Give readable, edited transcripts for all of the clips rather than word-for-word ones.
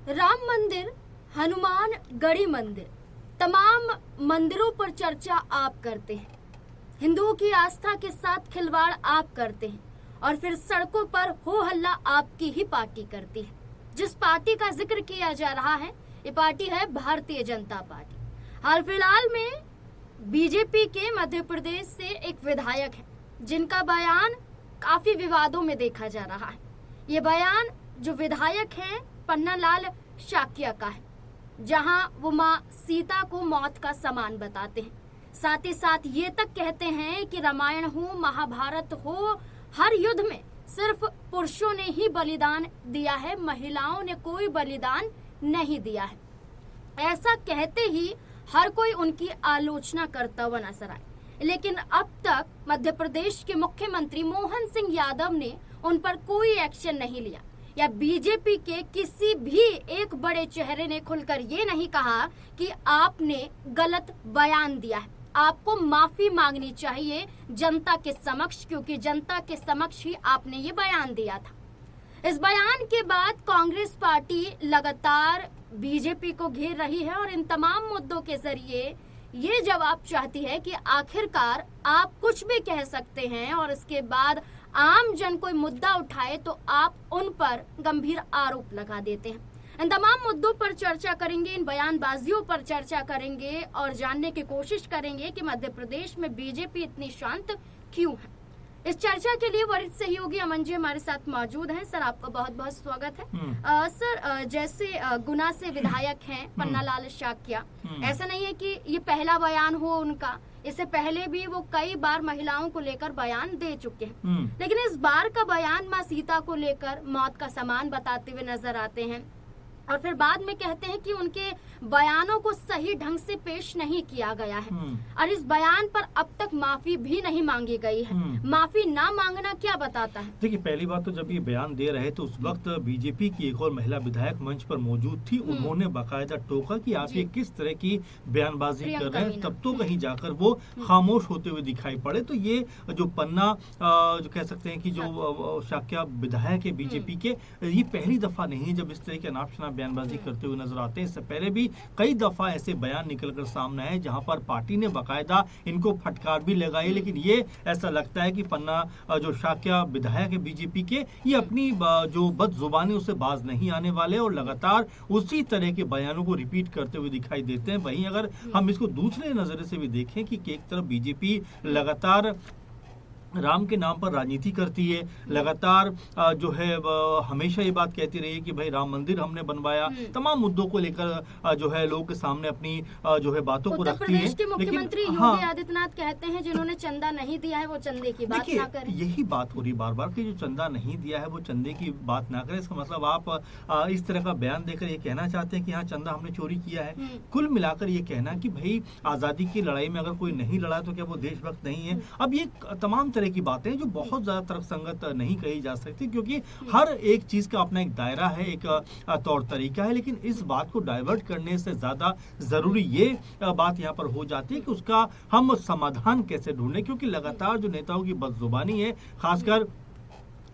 राम मंदिर, हनुमान गढ़ी मंदिर, तमाम मंदिरों पर चर्चा आप करते हैं। हिंदुओं की आस्था के साथ खिलवाड़ आप करते हैं और फिर सड़कों पर हो हल्ला आपकी ही पार्टी करती है। जिस पार्टी का जिक्र किया जा रहा है, ये पार्टी है भारतीय जनता पार्टी। हाल फिलहाल में बीजेपी के मध्य प्रदेश से एक विधायक है जिनका बयान काफी विवादों में देखा जा रहा है। ये बयान जो विधायक है पन्नालाल शाक्या का है, जहां वो मां सीता को मौत का समान बताते हैं। साथ ही साथ ये तक कहते हैं कि रामायण हो, महाभारत हो, हर युद्ध में सिर्फ पुरुषों ने ही बलिदान दिया है, महिलाओं ने कोई बलिदान नहीं दिया है। ऐसा कहते ही हर कोई उनकी आलोचना करता हुआ नजर आए, लेकिन अब तक मध्य प्रदेश के मुख्यमंत्री मोहन सिंह यादव ने उन पर कोई एक्शन नहीं लिया, या बीजेपी के किसी भी एक बड़े चेहरे ने खुलकर ये नहीं कहा कि आपने गलत बयान दिया है, आपको माफी मांगनी चाहिए जनता के समक्ष, क्योंकि जनता के समक्ष ही आपने ये बयान दिया था। इस बयान के बाद कांग्रेस पार्टी लगातार बीजेपी को घेर रही है और इन तमाम मुद्दों के जरिए ये जवाब चाहती है कि आखिरकार आप कुछ भी कह सकते हैं और इसके बाद आम जन कोई मुद्दा उठाए तो आप उन पर गंभीर आरोप लगा देते हैं। इन तमाम मुद्दों पर चर्चा करेंगे, इन बयानबाजियों पर चर्चा करेंगे और जानने की कोशिश करेंगे कि मध्य प्रदेश में बीजेपी इतनी शांत क्यों है। इस चर्चा के लिए वरिष्ठ सहयोगी अमन जी हमारे साथ मौजूद हैं। सर, आपका बहुत बहुत स्वागत है। सर, जैसे गुना से विधायक हैं पन्नालाल शाक्या, ऐसा नहीं है कि ये पहला बयान हो उनका, इससे पहले भी वो कई बार महिलाओं को लेकर बयान दे चुके हैं, लेकिन इस बार का बयान मां सीता को लेकर मौत का समान बताते हुए नजर आते हैं और फिर बाद में कहते हैं कि उनके बयानों को सही ढंग से पेश नहीं किया गया है और इस बयान पर अब तक माफी भी नहीं मांगी गई है। माफी ना मांगना क्या बताता है? देखिए, पहली बात तो जब ये बयान दे रहे तो उस वक्त बीजेपी की एक और महिला विधायक मंच पर मौजूद थी। उन्होंने बाकायदा टोका कि आप ये किस तरह की बयानबाजी कर रहे हैं, तब तो कहीं जाकर वो खामोश होते हुए दिखाई पड़े। तो ये जो पन्ना जो कह सकते हैं कि जो शाक्या विधायक है बीजेपी के, ये पहली दफा नहीं है जब इस तरह के अनाप बयानबाजी करते हुए नजर आते हैं। इससे पहले भी कई दफा ऐसे बयान निकलकर सामने आए जहां पर पार्टी ने बाकायदा इनको फटकार भी लगाई, लेकिन ये ऐसा लगता है कि पन्ना जो शाक्या विधायक है बीजेपी के, ये अपनी जो बदजुबानी उससे बाज नहीं आने वाले और लगातार उसी तरह के बयानों को रिपीट करते हुए दिखाई देते हैं। वहीं अगर हम इसको दूसरे नजरिए से भी देखें कि एक तरफ बीजेपी लगातार राम के नाम पर राजनीति करती है, लगातार जो है हमेशा ये बात कहती रही है कि भाई राम मंदिर हमने बनवाया, तमाम मुद्दों को लेकर जो है लोगों के सामने अपनी जो है बातों को रखती है। के मुख्यमंत्री योगी आदित्यनाथ कहते हैं जिन्होंने चंदा नहीं दिया है वो चंदे की बात ना करें। यही बात हो रही बार बार कि जो चंदा नहीं दिया है वो चंदे की बात ना करें। इसका मतलब आप इस तरह का बयान देकर ये कहना चाहते हैं कि हाँ, चंदा हमने चोरी किया है। कुल मिलाकर ये कहना कि भाई आजादी की लड़ाई में अगर कोई नहीं लड़ा तो क्या वो देशभक्त नहीं है। अब ये तमाम की बातें जो बहुत ज्यादा तर्कसंगत नहीं कही जा सकती, क्योंकि हर एक चीज का अपना एक दायरा है, एक तौर तरीका है। लेकिन इस बात को डाइवर्ट करने से ज्यादा जरूरी ये बात यहाँ पर हो जाती है कि उसका हम समाधान कैसे ढूंढें, क्योंकि लगातार जो नेताओं की बदजुबानी है, खासकर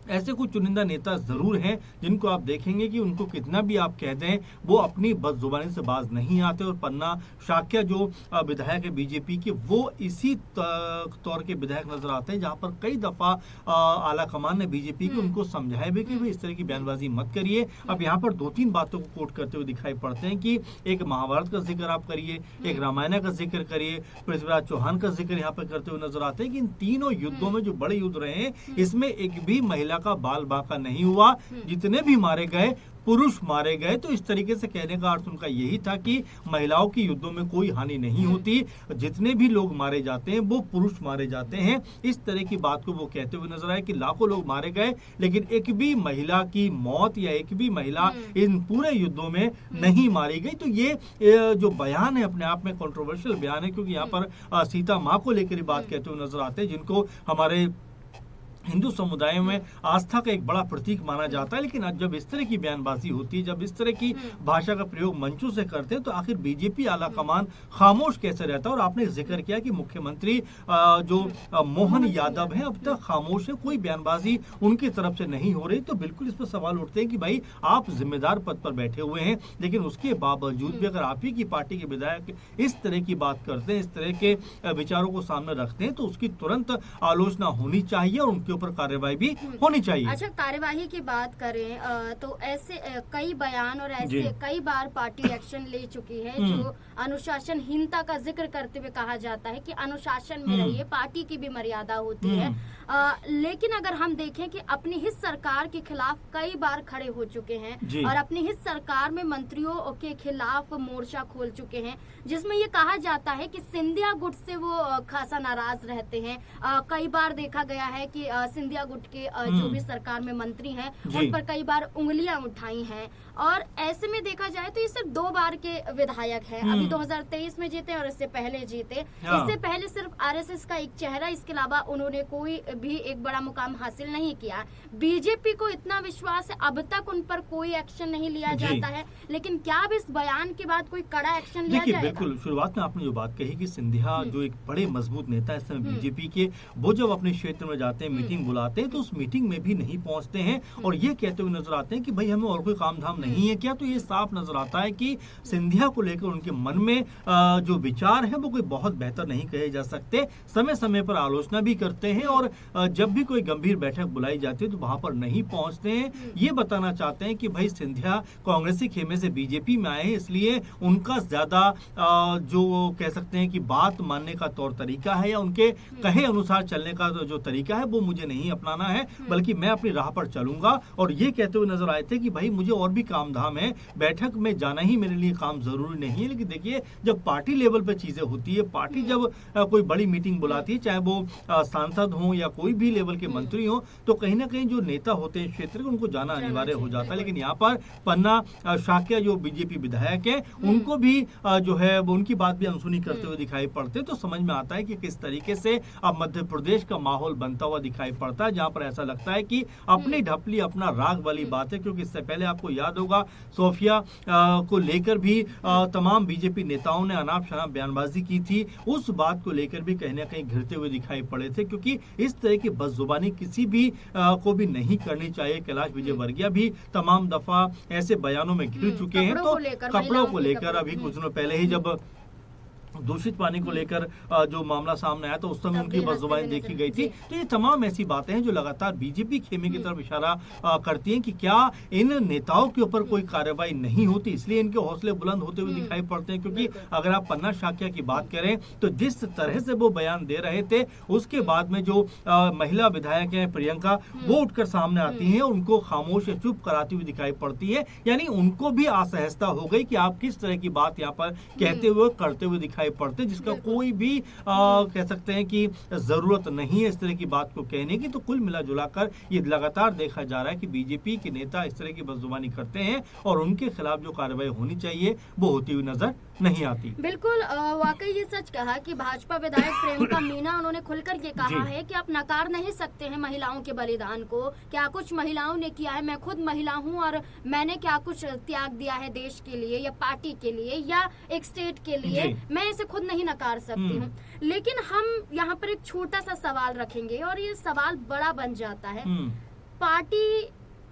ऐसे कुछ चुनिंदा नेता जरूर हैं जिनको आप देखेंगे कि उनको कितना भी आप कह दें वो अपनी बदजुबानी से बाज नहीं आते। और पन्ना शाक्या जो विधायक है बीजेपी के, वो इसी तौर के विधायक नजर आते हैं जहां पर कई दफा आला कमान ने बीजेपी को उनको समझाया भी कि भाई इस तरह की बयानबाजी मत करिए। अब यहाँ पर दो तीन बातों को कोट करते हुए दिखाई पड़ते हैं कि एक महाभारत का जिक्र आप करिए, एक रामायण का जिक्र करिए, पृथ्वीराज चौहान का जिक्र यहाँ पर करते हुए नजर आते हैं कि इन तीनों युद्धों में जो बड़े युद्ध रहे हैं इसमें एक भी महिला का बाल बांका नहीं हुआ, जितने भी मारे गए पुरुष मारे गए। तो इस तरीके से कहने का अर्थ उनका यही था कि महिलाओं की युद्धों में कोई हानि नहीं होती, जितने भी लोग मारे जाते हैं वो पुरुष मारे जाते हैं। इस तरह की बात को वो कहते हुए नजर आए कि लाखों लोग मारे गए लेकिन एक भी महिला की मौत या एक भी महिला इन पूरे युद्धों में नहीं मारी गई। तो ये जो बयान है अपने आप में कंट्रोवर्शियल बयान है, क्योंकि यहाँ पर सीता माँ को लेकर बात कहते हुए नजर आते हैं, जिनको हमारे हिंदू समुदाय में आस्था का एक बड़ा प्रतीक माना जाता है। लेकिन जब इस तरह की बयानबाजी होती है, जब इस तरह की भाषा का प्रयोग मंचों से करते हैं, तो आखिर बीजेपी आला कमान खामोश कैसे रहता है? और आपने जिक्र किया कि मुख्यमंत्री जो मोहन यादव है अब तक खामोश है, कोई बयानबाजी उनकी तरफ से नहीं हो रही। तो बिल्कुल इस पर सवाल उठते हैं कि भाई आप जिम्मेदार पद पर बैठे हुए हैं, लेकिन उसके बावजूद भी अगर आप ही की पार्टी के विधायक इस तरह की बात करते हैं, इस तरह के विचारों को सामने रखते हैं, तो उसकी तुरंत आलोचना होनी चाहिए और उनके ऊपर कार्यवाही भी होनी चाहिए। अच्छा, कार्यवाही की बात करें तो ऐसे कई बयान और ऐसे कई बार पार्टी एक्शन ले चुकी है जो अनुशासनहीनता का जिक्र करते हुए कहा जाता है कि अनुशासन में रहिए, पार्टी की भी मर्यादा होती है। लेकिन अगर हम देखें कि अपनी ही सरकार के खिलाफ कई बार खड़े हो चुके हैं और अपनी ही सरकार में मंत्रियों के खिलाफ मोर्चा खोल चुके हैं, जिसमें ये कहा जाता है कि सिंधिया गुट से वो खासा नाराज रहते हैं। कई बार देखा गया है कि सिंधिया गुट के जो भी सरकार में मंत्री हैं उन पर कई बार उंगलियां उठाई हैं। और ऐसे में देखा जाए तो ये सिर्फ 2 बार के विधायक हैं, अभी 2023 में जीते और इससे पहले जीते। इससे पहले सिर्फ आरएसएस का एक चेहरा, इसके अलावा उन्होंने कोई भी एक बड़ा मुकाम हासिल नहीं किया। बीजेपी को इतना विश्वास है, अब तक उन पर कोई एक्शन नहीं लिया जाता है, लेकिन क्या अब इस बयान के बाद कोई कड़ा एक्शन लिया जाएगा? बिल्कुल, शुरुआत में आपने जो बात कही कि सिंधिया जो एक बड़े मजबूत नेता है इस समय बीजेपी के, वो जब अपने क्षेत्र में जाते हैं, मीटिंग बुलाते हैं, तो उस मीटिंग में भी नहीं पहुंचते हैं और ये कहते हुए नजर आते हैं कि भाई हमें और कोई काम धाम नहीं है क्या? तो ये साफ नजर आता है कि सिंधिया को लेकर उनके मन में जो विचार है वो कोई बहुत बेहतर नहीं कहे जा सकते। समय समय पर आलोचना भी करते हैं और जब भी कोई गंभीर बैठक बुलाई जाती है तो वहां पर नहीं पहुंचते हैं। ये बताना चाहते हैं कि भाई सिंधिया कांग्रेसी खेमे से बीजेपी में आए हैं, इसलिए उनका ज्यादा जो कह सकते हैं कि बात मानने का तौर तरीका है या उनके कहे अनुसार चलने का जो तरीका है वो मुझे नहीं अपनाना है, बल्कि मैं अपनी राह पर चलूंगा। और ये कहते हुए नजर आए थे कि भाई मुझे और भी काम धाम है, बैठक में जाना ही मेरे लिए काम जरूरी नहीं है। लेकिन देखिए, जब पार्टी लेवल पे चीजें होती है, पार्टी जब कोई बड़ी मीटिंग बुलाती है, चाहे वो सांसद हो या कोई भी लेवल के मंत्री हो, तो कहीं ना कहीं जो नेता होते हैं क्षेत्र के, उनको जाना अनिवार्य हो जाता है। लेकिन यहाँ पर पन्ना शाक्या जो बीजेपी विधायक है, उनको भी जो है वो उनकी बात भी अनसुनी करते हुए दिखाई पड़ते, तो समझ में आता है कि किस तरीके से अब मध्य प्रदेश का माहौल बनता हुआ दिखाई पड़ता है, जहां पर ऐसा लगता है कि अपनी ढपली अपना राग वाली बात है। क्योंकि इससे पहले आपको याद होगा सोफिया को लेकर भी तमाम बीजेपी नेताओं ने अनाप शनाप बयानबाजी की थी, उस बात को लेकर भी कहीं ना कहीं घिरते हुए दिखाई पड़े थे। क्योंकि इस तरह की बदजुबानी किसी भी को भी नहीं करनी चाहिए। कैलाश विजयवर्गीय भी तमाम दफा ऐसे बयानों में घिर चुके हैं। तो कपड़ों को लेकर अभी कुछ दिनों पहले ही जब दूषित पानी को लेकर जो मामला सामने आया तो उस समय उनकी बदजुबानी देखी गई थी। तो ये तमाम ऐसी बातें हैं जो लगातार बीजेपी खेमे की तरफ इशारा करती हैं कि क्या इन नेताओं के ऊपर कोई कार्रवाई नहीं होती, इसलिए इनके हौसले बुलंद होते हुए दिखाई पड़ते हैं। क्योंकि अगर आप पन्ना शाक्या की बात करें तो जिस तरह से वो बयान दे रहे थे, उसके बाद में जो महिला विधायक है प्रियंका, वो उठकर सामने आती है और उनको खामोश या चुप कराती हुई दिखाई पड़ती है। यानी उनको भी असहजता हो गई कि आप किस तरह की बात यहाँ पर कहते हुए करते हुए दिखाई पड़ते, जिसका कोई भी कह सकते हैं कि जरूरत नहीं है इस तरह की बात को कहने की। तो कुल मिला जुलाकर ये लगातार देखा जा रहा है कि बीजेपी के नेता इस तरह की बदजुबानी करते हैं और उनके खिलाफ जो कार्रवाई होनी चाहिए वो होती हुई नजर नहीं आती। बिल्कुल, वाकई ये सच कहा कि भाजपा विधायक प्रियंका मीना, उन्होंने खुलकर ये कहा है कि आप नकार नहीं सकते हैं महिलाओं के बलिदान को। क्या कुछ महिलाओं ने किया है, मैं खुद महिला हूँ और मैंने क्या कुछ त्याग दिया है देश के लिए या पार्टी के लिए या एक स्टेट के लिए, मैं इसे खुद नहीं नकार सकती हूँ। लेकिन हम यहाँ पर एक छोटा सा सवाल रखेंगे और ये सवाल बड़ा बन जाता है। पार्टी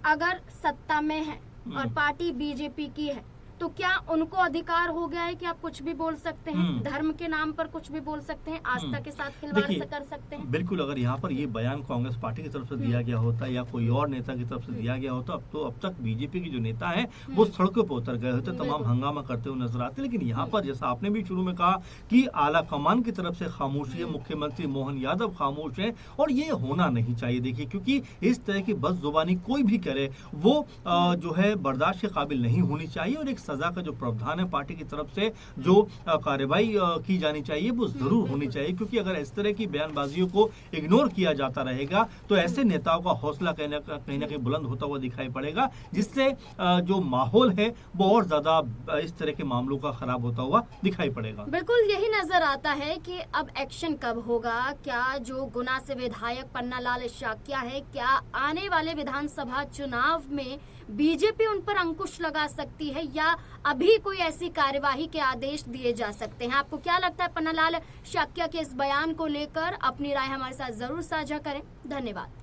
अगर सत्ता में है और पार्टी बीजेपी की है, तो क्या उनको अधिकार हो गया है कि आप कुछ भी बोल सकते हैं, धर्म के नाम पर कुछ भी बोल सकते हैं, आस्था के साथ खिलवाड़ कर सकते हैं? बिल्कुल, अगर यहाँ पर ये बयान कांग्रेस पार्टी की तरफ से दिया गया होता या कोई और नेता की तरफ से दिया गया होता, अब तक बीजेपी के जो नेता है वो सड़कों पर उतर गए होते, तमाम हंगामा करते हुए नजर आते। लेकिन यहाँ पर जैसा आपने भी शुरू में कहा कि आला कमान की तरफ से खामोशी है, मुख्यमंत्री मोहन यादव खामोश है और ये होना नहीं चाहिए। देखिए, क्योंकि इस तरह की बदजुबानी कोई भी करे वो जो है बर्दाश्त के काबिल नहीं होनी चाहिए और एक सजा का जो प्रावधान है पार्टी की तरफ से जो कार्रवाई की जानी चाहिए वो जरूर होनी चाहिए, क्योंकि अगर इस तरह की बयानबाजियों को इग्नोर किया जाता रहेगा तो ऐसे नेताओं का हौसला कहीं ना कहीं बुलंद होता हुआ दिखाई पड़ेगा, जिससे जो माहौल है वो और ज्यादा इस तरह के मामलों का खराब होता हुआ दिखाई पड़ेगा। बिल्कुल यही नजर आता है कि अब एक्शन कब होगा। क्या जो गुना से विधायक पन्नालाल शाक्या है, क्या आने वाले विधानसभा चुनाव में बीजेपी उन पर अंकुश लगा सकती है, या अभी कोई ऐसी कार्यवाही के आदेश दिए जा सकते हैं? आपको क्या लगता है पन्नालाल शाक्या के इस बयान को लेकर? अपनी राय हमारे साथ जरूर साझा करें। धन्यवाद।